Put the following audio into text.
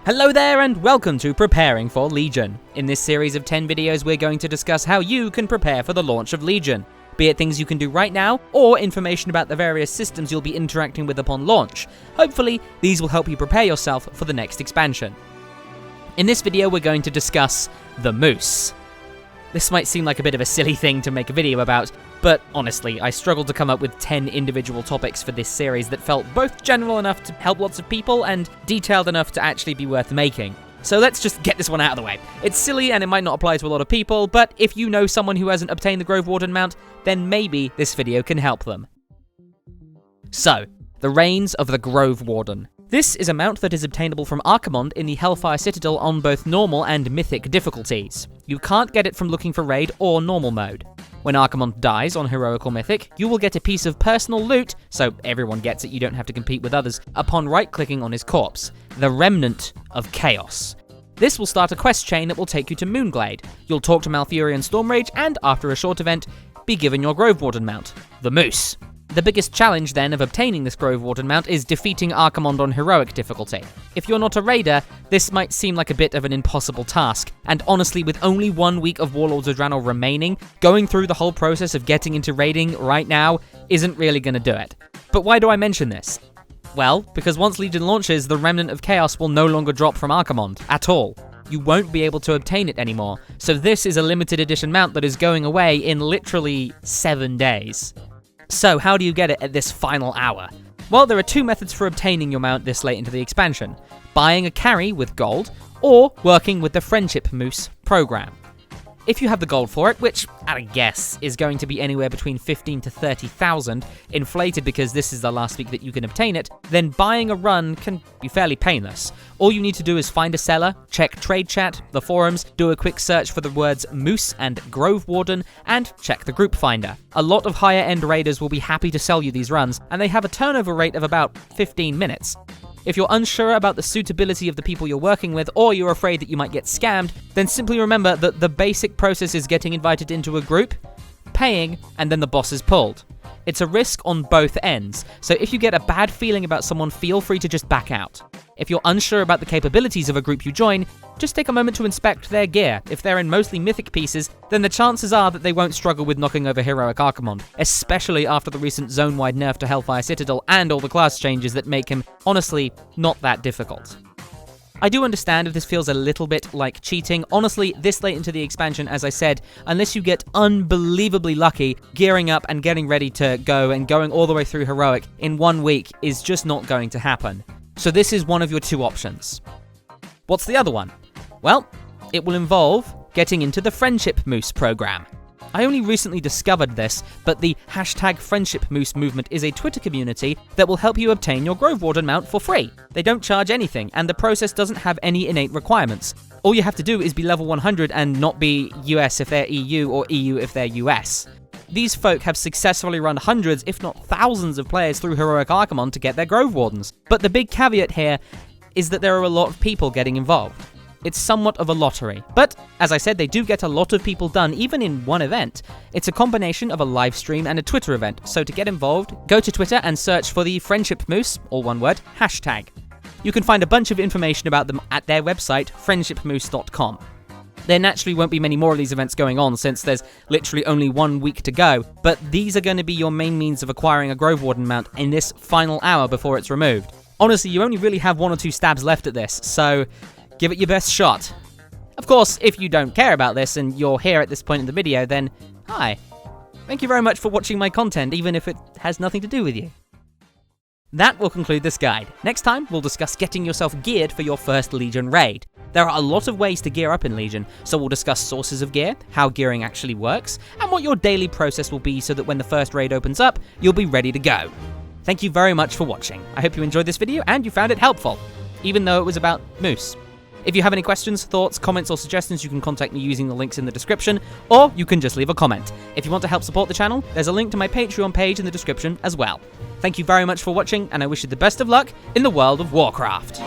Hello there and welcome to Preparing for Legion. In this series of 10 videos we're going to discuss how you can prepare for the launch of Legion, be it things you can do right now or information about the various systems you'll be interacting with upon launch. Hopefully these will help you prepare yourself for the next expansion. In this video we're going to discuss the Moose. This might seem like a bit of a silly thing to make a video about, but honestly, I struggled to come up with 10 individual topics for this series that felt both general enough to help lots of people and detailed enough to actually be worth making. So let's just get this one out of the way. It's silly and it might not apply to a lot of people, but if you know someone who hasn't obtained the Grove Warden mount, then maybe this video can help them. So, the Reigns of the Grove Warden. This is a mount that is obtainable from Archimonde in the Hellfire Citadel on both normal and mythic difficulties. You can't get it from looking for raid or normal mode. When Archimonde dies on heroic or mythic, you will get a piece of personal loot, so everyone gets it, you don't have to compete with others, upon right-clicking on his corpse, the Remnant of Chaos. This will start a quest chain that will take you to Moonglade. You'll talk to Malfurion Stormrage and, after a short event, be given your Grove Warden mount, the Moose. The biggest challenge, then, of obtaining this Grove Warden mount is defeating Archimonde on heroic difficulty. If you're not a raider, this might seem like a bit of an impossible task, and honestly, with only 1 week of Warlords of Draenor remaining, going through the whole process of getting into raiding right now isn't really going to do it. But why do I mention this? Well, because once Legion launches, the Remnant of Chaos will no longer drop from Archimonde, at all. You won't be able to obtain it anymore, so this is a limited edition mount that is going away in literally 7 days. So how do you get it at this final hour? Well, there are 2 methods for obtaining your mount this late into the expansion: buying a carry with gold, or working with the Friendship Moose program. If you have the gold for it, which, at a guess, is going to be anywhere between 15 to 30,000, inflated because this is the last week that you can obtain it, then buying a run can be fairly painless. All you need to do is find a seller, check trade chat, the forums, do a quick search for the words Moose and Grove Warden, and check the group finder. A lot of higher end raiders will be happy to sell you these runs, and they have a turnover rate of about 15 minutes. If you're unsure about the suitability of the people you're working with, or you're afraid that you might get scammed, then simply remember that the basic process is getting invited into a group, paying, and then the boss is pulled. It's a risk on both ends, so if you get a bad feeling about someone, feel free to just back out. If you're unsure about the capabilities of a group you join, just take a moment to inspect their gear. If they're in mostly mythic pieces, then the chances are that they won't struggle with knocking over heroic Archimonde, especially after the recent zone-wide nerf to Hellfire Citadel and all the class changes that make him, honestly, not that difficult. I do understand if this feels a little bit like cheating. Honestly, this late into the expansion, as I said, unless you get unbelievably lucky, gearing up and getting ready to go and going all the way through heroic in 1 week is just not going to happen. So this is one of your 2 options. What's the other one? Well, it will involve getting into the Friendship Moose program. I only recently discovered this, but the #Friendship Moose movement is a Twitter community that will help you obtain your Grove Warden mount for free. They don't charge anything, and the process doesn't have any innate requirements. All you have to do is be level 100 and not be US if they're EU or EU if they're US. These folk have successfully run hundreds, if not thousands of players through heroic Archimonde to get their Grove Wardens. But the big caveat here is that there are a lot of people getting involved. It's somewhat of a lottery. But, as I said, they do get a lot of people done, even in one event. It's a combination of a live stream and a Twitter event, so to get involved, go to Twitter and search for the Friendship Moose, all one word, #. You can find a bunch of information about them at their website, friendshipmoose.com. There naturally won't be many more of these events going on since there's literally only 1 week to go, but these are going to be your main means of acquiring a Grove Warden mount in this final hour before it's removed. Honestly, you only really have 1 or 2 stabs left at this, so give it your best shot. Of course, if you don't care about this and you're here at this point in the video, then hi. Thank you very much for watching my content, even if it has nothing to do with you. That will conclude this guide. Next time, we'll discuss getting yourself geared for your first Legion raid. There are a lot of ways to gear up in Legion, so we'll discuss sources of gear, how gearing actually works, and what your daily process will be so that when the first raid opens up, you'll be ready to go. Thank you very much for watching. I hope you enjoyed this video and you found it helpful, even though it was about Moose. If you have any questions, thoughts, comments, or suggestions, you can contact me using the links in the description, or you can just leave a comment. If you want to help support the channel, there's a link to my Patreon page in the description as well. Thank you very much for watching, and I wish you the best of luck in the world of Warcraft.